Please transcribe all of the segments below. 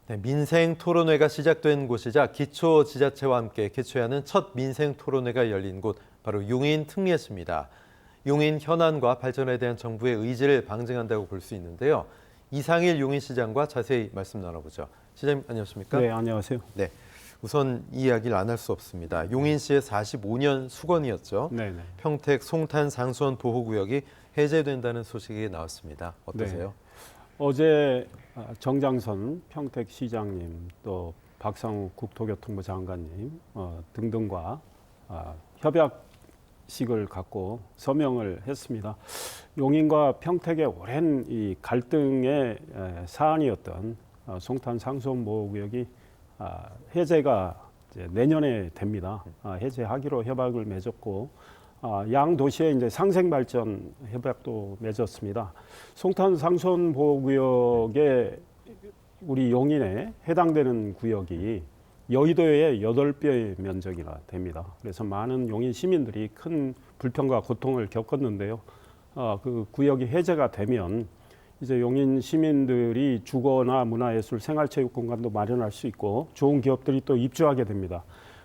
네, 민생 토론회가 시작된 곳이자 기초지자체와 함께 개최하는 첫 민생 토론회가 열린 곳 바로 용인 특례시입니다. 용인 현안과 발전에 대한 정부의 의지를 방증한다고 볼 수 있는데요. 이상일 용인시장과 자세히 말씀 나눠보죠. 시장님 안녕하십니까? 네, 안녕하세요. 네, 우선 이 이야기를 안 할 수 없습니다. 용인시의 45년 수건이었죠. 네. 평택 송탄 상수원 보호구역이 해제된다는 소식이 나왔습니다. 어떠세요? 네. 어제 정장선 평택시장님 또 박상우 국토교통부 장관님 등등과 협약식을 갖고 서명을 했습니다. 용인과 평택의 오랜 이 갈등의 사안이었던 송탄 상수원 보호구역이 해제가 이제 내년에 됩니다. 해제하기로 협약을 맺었고 양 도시의 이제 상생 발전 협약도 맺었습니다. 송탄 상수원 보호구역에 우리 용인에 해당되는 구역이 여의도의 8배의 면적이나 됩니다. 그래서 많은 용인 시민들이 큰 불편과 고통을 겪었는데요. 그 구역이 해제가 되면 이제 용인 시민들이 주거나 문화예술, 생활체육 공간도 마련할 수 있고 좋은 기업들이 또 입주하게 됩니다.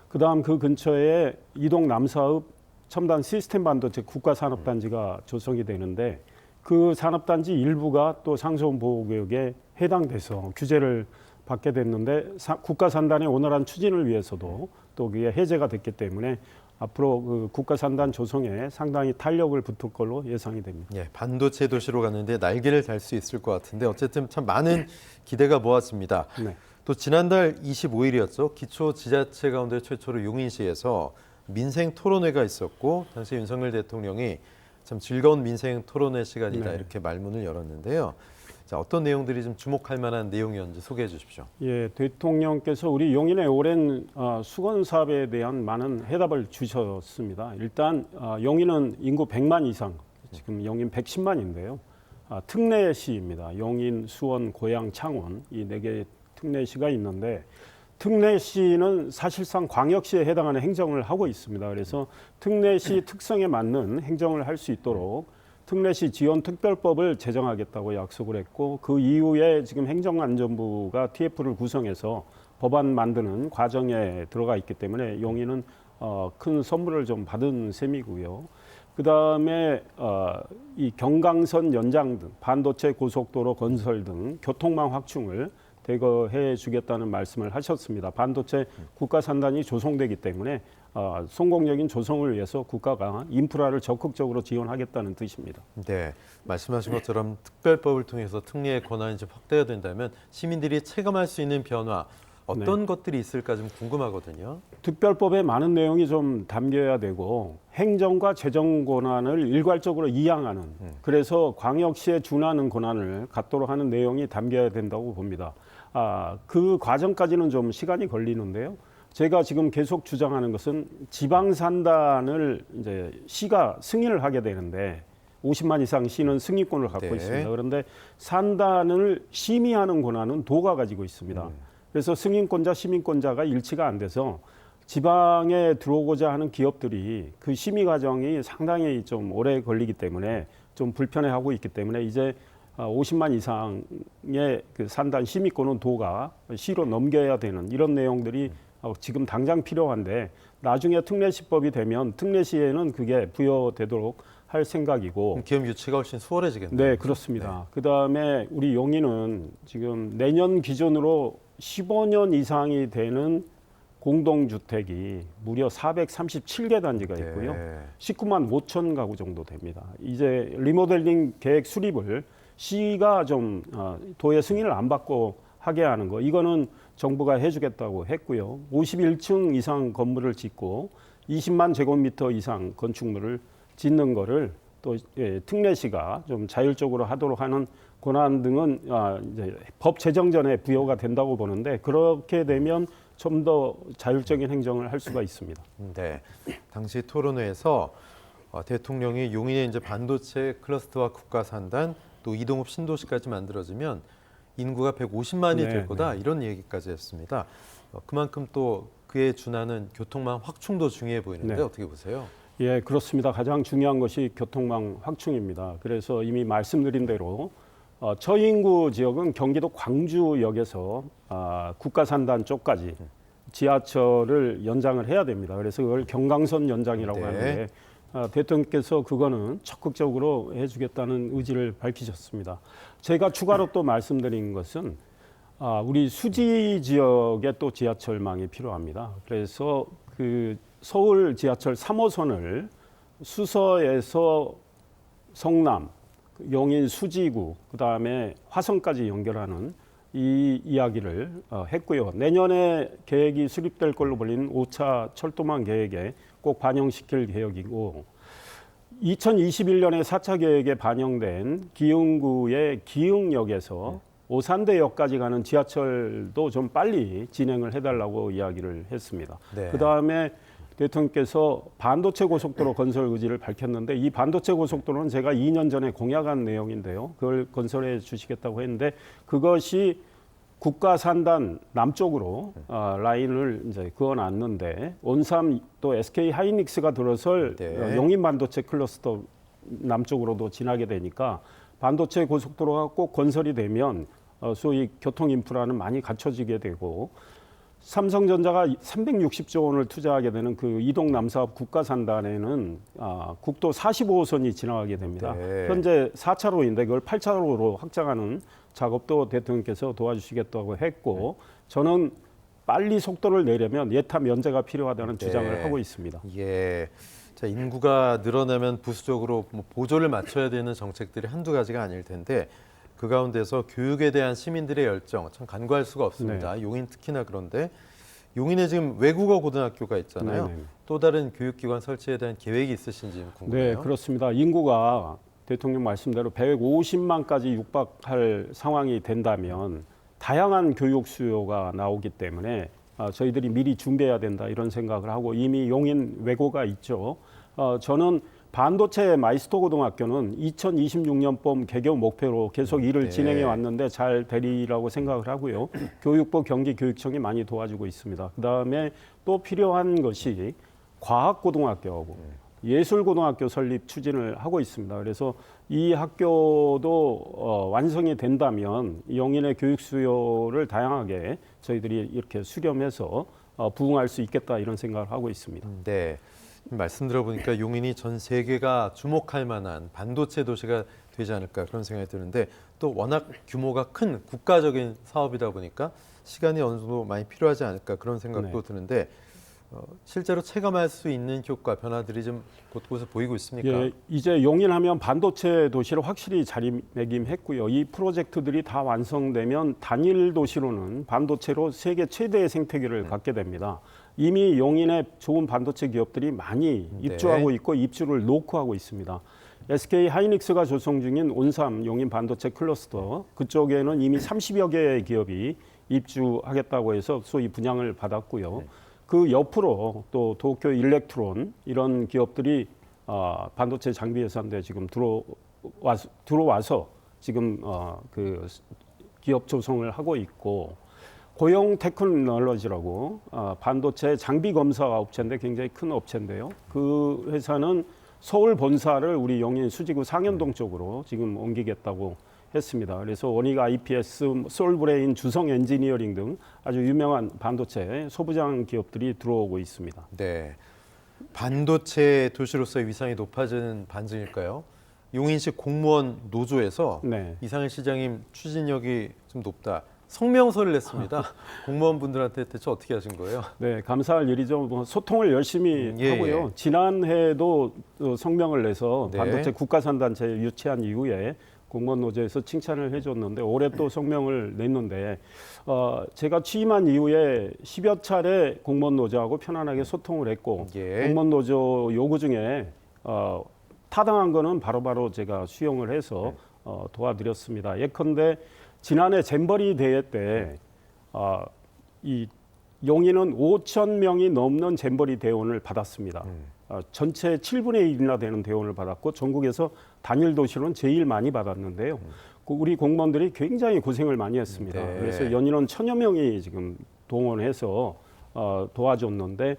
그다음 그 근처에 이동 남사읍 첨단 시스템 반도체 국가산업단지가 조성이 되는데 그 산업단지 일부가 또 상수원 보호구역에 해당돼서 규제를 받게 됐는데 국가산단의 원활한 추진을 위해서도 또 그게 해제가 됐기 때문에 앞으로 그 국가산단 조성에 상당히 탄력을 붙을 걸로 예상이 됩니다. 예, 반도체 도시로 갔는데 날개를 달 수 있을 것 같은데 어쨌든 참 많은 기대가 모아집니다. 네. 또 지난달 25일이었죠. 기초지자체 가운데 최초로 용인시에서 민생 토론회가 있었고 당시 윤석열 대통령이 참 즐거운 민생 토론회 시간이다 이렇게 말문을 열었는데요. 자, 어떤 내용들이 좀 주목할 만한 내용이었는지 소개해 주십시오. 예, 대통령께서 우리 용인의 오랜 수건 사업에 대한 많은 해답을 주셨습니다. 일단 용인은 인구 100만 이상, 지금 용인 110만인데요. 특례시입니다. 용인, 수원, 고양, 창원 이 4개의 특례시가 있는데 특례시는 사실상 광역시에 해당하는 행정을 하고 있습니다. 그래서 특례시 특성에 맞는 행정을 할 수 있도록 특례시 지원특별법을 제정하겠다고 약속을 했고 그 이후에 지금 행정안전부가 TF를 구성해서 법안 만드는 과정에 들어가 있기 때문에 용인은 큰 선물을 좀 받은 셈이고요. 그다음에 이 경강선 연장 등 반도체 고속도로 건설 등 교통망 확충을 대거해 주겠다는 말씀을 하셨습니다. 반도체 국가산단이 조성되기 때문에 성공적인 조성을 위해서 국가가 인프라를 적극적으로 지원하겠다는 뜻입니다. 네, 말씀하신 것처럼 특별법을 통해서 특례의 권한이 좀 확대가 된다면 시민들이 체감할 수 있는 변화 어떤 것들이 있을까 좀 궁금하거든요. 특별법에 많은 내용이 좀 담겨야 되고 행정과 재정 권한을 일괄적으로 이양하는 그래서 광역시에 준하는 권한을 갖도록 하는 내용이 담겨야 된다고 봅니다. 그 과정까지는 좀 시간이 걸리는데요. 제가 지금 계속 주장하는 것은 지방산단을 이제 시가 승인을 하게 되는데 50만 이상 시는 승인권을 갖고 있습니다. 그런데 산단을 심의하는 권한은 도가 가지고 있습니다. 그래서 승인권자, 시민권자가 일치가 안 돼서 지방에 들어오고자 하는 기업들이 그 심의 과정이 상당히 좀 오래 걸리기 때문에 좀 불편해하고 있기 때문에 이제 50만 이상의 그 산단 심의권은 도가 시로 넘겨야 되는 이런 내용들이 지금 당장 필요한데 나중에 특례시법이 되면 특례시에는 그게 부여되도록 할 생각이고 기업 유치가 훨씬 수월해지겠네요. 네, 그렇습니다. 그다음에 우리 용인은 지금 내년 기준으로 15년 이상이 되는 공동주택이 무려 437개 단지가 있고요. 19만 5천 가구 정도 됩니다. 이제 리모델링 계획 수립을 시가 좀 도의 승인을 안 받고 하게 하는 거 이거는 정부가 해주겠다고 했고요. 51층 이상 건물을 짓고 20만 제곱미터 이상 건축물을 짓는 거를 또 특례시가 좀 자율적으로 하도록 하는 권한 등은 이제 법 제정 전에 부여가 된다고 보는데 그렇게 되면 좀 더 자율적인 행정을 할 수가 있습니다. 네, 당시 토론회에서 대통령이 용인에 이제 반도체 클러스터와 국가산단 또 이동업 신도시까지 만들어지면 인구가 150만이 될 거다 이런 얘기까지 했습니다. 그만큼 또 그에 준하는 교통망 확충도 중요해 보이는데 어떻게 보세요? 예, 그렇습니다. 가장 중요한 것이 교통망 확충입니다. 그래서 이미 말씀드린 대로 저인구 지역은 경기도 광주역에서 국가산단 쪽까지 지하철을 연장을 해야 됩니다. 그래서 그걸 경강선 연장이라고 네. 하는데 대통령께서 그거는 적극적으로 해주겠다는 의지를 밝히셨습니다. 제가 추가로 또 말씀드린 것은 우리 수지 지역에 또 지하철망이 필요합니다. 그래서 그 서울 지하철 3호선을 수서에서 성남, 용인 수지구, 그다음에 화성까지 연결하는 이 이야기를 했고요. 내년에 계획이 수립될 걸로 보이는 5차 철도망 계획에 꼭 반영시킬 계획이고 2021년에 4차 계획에 반영된 기흥구의 기흥역에서 오산대역까지 가는 지하철도 좀 빨리 진행을 해달라고 이야기를 했습니다. 네. 그다음에 대통령께서 반도체 고속도로 건설 의지를 밝혔는데 이 반도체 고속도로는 제가 2년 전에 공약한 내용인데요. 그걸 건설해 주시겠다고 했는데 그것이 국가산단 남쪽으로 라인을 이제 그어놨는데 온삼 또 SK 하이닉스가 들어설 네. 용인 반도체 클러스터 남쪽으로도 지나게 되니까 반도체 고속도로가 꼭 건설이 되면 소위 교통 인프라는 많이 갖춰지게 되고 삼성전자가 360조 원을 투자하게 되는 그 이동 남사업 국가산단에는 국도 45호선이 지나가게 됩니다. 네. 현재 4차로인데 그걸 8차로로 확장하는 작업도 대통령께서 도와주시겠다고 했고 저는 빨리 속도를 내려면 예타 면제가 필요하다는 주장을 네. 하고 있습니다. 예. 자, 인구가 늘어나면 부수적으로 뭐 보조를 맞춰야 되는 정책들이 한두 가지가 아닐 텐데 그 가운데서 교육에 대한 시민들의 열정 참 간과할 수가 없습니다. 네. 용인 특히나 그런데 용인에 지금 외국어 고등학교가 있잖아요. 네네. 또 다른 교육기관 설치에 대한 계획이 있으신지 궁금해요. 네, 그렇습니다. 인구가 대통령 말씀대로 150만까지 육박할 상황이 된다면 다양한 교육 수요가 나오기 때문에 저희들이 미리 준비해야 된다 이런 생각을 하고 이미 용인 외고가 있죠. 저는 반도체 마이스터 고등학교는 2026년봄 개교 목표로 계속 일을 네. 진행해 왔는데 잘 되리라고 생각을 하고요. 교육부 경기교육청이 많이 도와주고 있습니다. 그다음에 또 필요한 것이 과학고등학교하고 예술고등학교 설립 추진을 하고 있습니다. 그래서 이 학교도 완성이 된다면 용인의 교육 수요를 다양하게 저희들이 이렇게 수렴해서 부응할 수 있겠다 이런 생각을 하고 있습니다. 네. 말씀 들어보니까 용인이 전 세계가 주목할 만한 반도체 도시가 되지 않을까 그런 생각이 드는데 또 워낙 규모가 큰 국가적인 사업이다 보니까 시간이 어느 정도 많이 필요하지 않을까 그런 생각도 네. 드는데 실제로 체감할 수 있는 효과, 변화들이 좀 곳곳에 보이고 있습니까? 예, 이제 용인하면 반도체 도시로 확실히 자리매김했고요. 이 프로젝트들이 다 완성되면 단일 도시로는 반도체로 세계 최대의 생태계를 갖게 됩니다. 이미 용인에 좋은 반도체 기업들이 많이 입주하고 있고 입주를 노크하고 있습니다. SK 하이닉스가 조성 중인 온삼 용인 반도체 클러스터 그쪽에는 이미 30여 개의 기업이 입주하겠다고 해서 소위 분양을 받았고요. 그 옆으로 또 도쿄 일렉트론 이런 기업들이 반도체 장비 예산대 지금 들어와서 지금 그 기업 조성을 하고 있고 고용 테크놀로지라고 반도체 장비 검사 업체인데 굉장히 큰 업체인데요. 그 회사는 서울 본사를 우리 용인 수지구 상현동 쪽으로 지금 옮기겠다고 했습니다. 그래서 원익 IPS, 솔브레인, 주성 엔지니어링 등 아주 유명한 반도체 소부장 기업들이 들어오고 있습니다. 네. 반도체 도시로서의 위상이 높아지는 반증일까요? 용인시 공무원 노조에서 네. 이상일 시장님 추진력이 좀 높다. 성명서를 냈습니다. 공무원분들한테 대체 어떻게 하신 거예요? 네, 감사할 일이죠. 뭐 소통을 열심히 예, 하고요. 예. 지난해에도 성명을 내서 네. 반도체 국가산단체 유치한 이후에 공무원 노조에서 칭찬을 해줬는데 올해 또 성명을 냈는데 제가 취임한 이후에 10여 차례 공무원 노조하고 편안하게 소통을 했고 예. 공무원 노조 요구 중에 타당한 거는 바로바로 제가 수용을 해서 도와드렸습니다. 예컨대 지난해 잼버리 대회 때 이 용인은 5천 명이 넘는 잼버리 대원을 받았습니다. 전체 7분의 1이나 되는 대원을 받았고 전국에서 단일 도시로는 제일 많이 받았는데요. 우리 공무원들이 굉장히 고생을 많이 했습니다. 네. 그래서 연인원 1,000여 명이 지금 동원해서 도와줬는데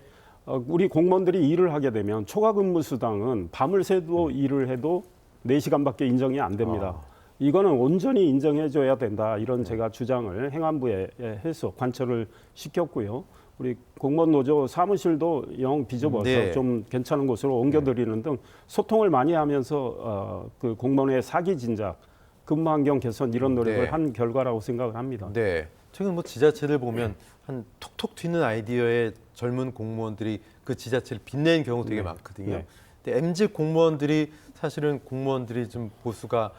우리 공무원들이 일을 하게 되면 초과 근무 수당은 밤을 새도 일을 해도 4시간밖에 인정이 안 됩니다. 이거는 온전히 인정해줘야 된다. 이런 제가 주장을 행안부에 해서 관철을 시켰고요. 우리 공무원 노조 사무실도 영 비좁아서 네. 좀 괜찮은 곳으로 옮겨드리는 등 소통을 많이 하면서 그 공무원의 사기 진작, 근무 환경 개선 이런 노력을 네. 한 결과라고 생각을 합니다. 네. 최근 뭐 지자체들 보면 한 톡톡 튀는 아이디어의 젊은 공무원들이 그 지자체를 빛내는 경우 되게 네. 많거든요. 네. 근데 MZ 공무원들이 사실은 공무원들이 좀 보수가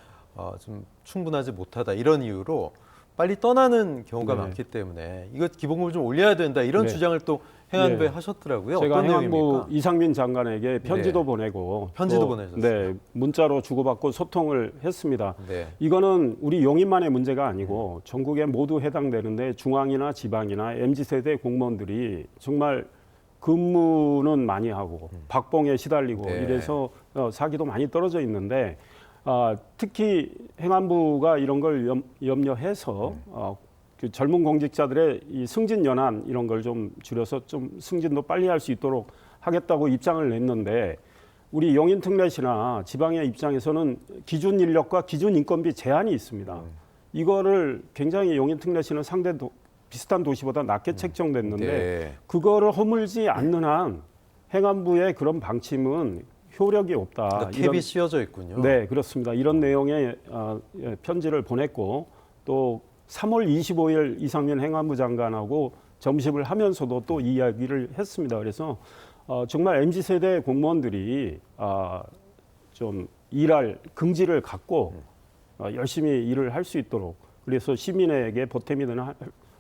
좀 충분하지 못하다 이런 이유로 빨리 떠나는 경우가 네. 많기 때문에 이거 기본급을 좀 올려야 된다 이런 네. 주장을 또 행안부에 네. 하셨더라고요. 제가 어떤 행안부 내용입니까? 이상민 장관에게 편지도 네. 보내고 편지도 또, 보내셨어요. 네, 문자로 주고받고 소통을 했습니다. 네. 이거는 우리 용인만의 문제가 아니고 전국에 모두 해당되는데 중앙이나 지방이나 MZ세대 공무원들이 정말 근무는 많이 하고 박봉에 시달리고 네. 이래서 사기도 많이 떨어져 있는데 특히 행안부가 이런 걸 염려해서 그 젊은 공직자들의 이 승진 연한 이런 걸 좀 줄여서 좀 승진도 빨리 할 수 있도록 하겠다고 입장을 냈는데 우리 용인 특례시나 지방의 입장에서는 기준 인력과 기준 인건비 제한이 있습니다. 이거를 굉장히 용인 특례시는 상대 비슷한 도시보다 낮게 책정됐는데 네. 그거를 허물지 않는 한 행안부의 그런 방침은 효력이 없다. 그러니까 캡이 씌워져 있군요. 네, 그렇습니다. 이런 내용의 편지를 보냈고 또 3월 25일 이상민 행안부 장관하고 점심을 하면서도 또 이야기를 했습니다. 그래서 정말 MZ세대 공무원들이 좀 일할 긍지를 갖고 열심히 일을 할 수 있도록 그래서 시민에게 보탬이 되는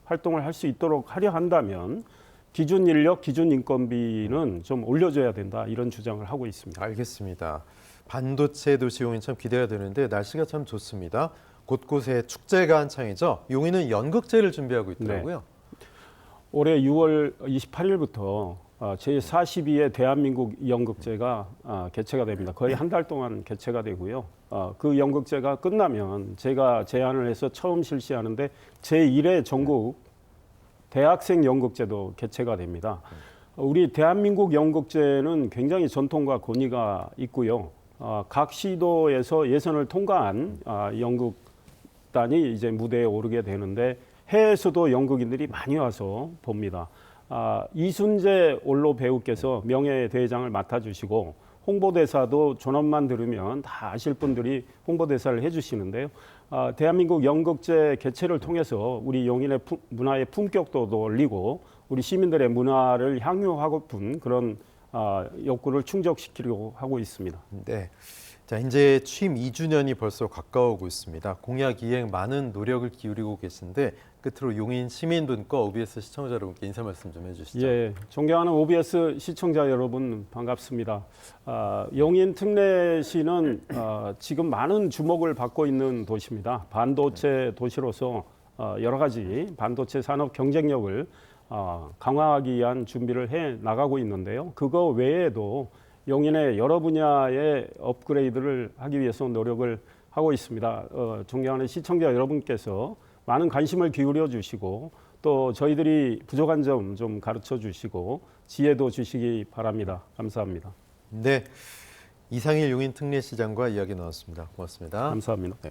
활동을 할 수 있도록 하려 한다면 기준 인력, 기준 인건비는 좀 올려줘야 된다 이런 주장을 하고 있습니다. 알겠습니다. 반도체 도시 용인 참 기대가 되는데 날씨가 참 좋습니다. 곳곳에 축제가 한창이죠. 용인은 연극제를 준비하고 있더라고요. 올해 6월 28일부터 제42회 대한민국 연극제가 개최가 됩니다. 거의 한 달 동안 개최가 되고요. 그 연극제가 끝나면 제가 제안을 해서 처음 실시하는데 제1회 전국 대학생 연극제도 개최가 됩니다. 우리 대한민국 연극제는 굉장히 전통과 권위가 있고요. 각 시도에서 예선을 통과한 연극단이 이제 무대에 오르게 되는데 해외에서도 연극인들이 많이 와서 봅니다. 이순재 올로 배우께서 명예대회장을 맡아주시고 홍보대사도 존엄만 들으면 다 아실 분들이 홍보대사를 해주시는데요. 대한민국 연극제 개최를 통해서 우리 용인의 문화의 품격도 올리고 우리 시민들의 문화를 향유하고픈 그런 욕구를 충족시키려고 하고 있습니다. 네. 자, 이제 취임 2주년이 벌써 가까워오고 있습니다. 공약 이행 많은 노력을 기울이고 계신데 끝으로 용인 시민분과 OBS 시청자 여러분께 인사 말씀 좀 해주시죠. 예, 존경하는 OBS 시청자 여러분 반갑습니다. 용인 특례시는 지금 많은 주목을 받고 있는 도시입니다. 반도체 도시로서 여러 가지 반도체 산업 경쟁력을 강화하기 위한 준비를 해 나가고 있는데요. 그거 외에도 용인의 여러 분야의 업그레이드를 하기 위해서 노력을 하고 있습니다. 존경하는 시청자 여러분께서 많은 관심을 기울여 주시고 또 저희들이 부족한 점 좀 가르쳐 주시고 지혜도 주시기 바랍니다. 감사합니다. 네. 이상일 용인 특례시장과 이야기 나눴습니다. 고맙습니다. 감사합니다. 네.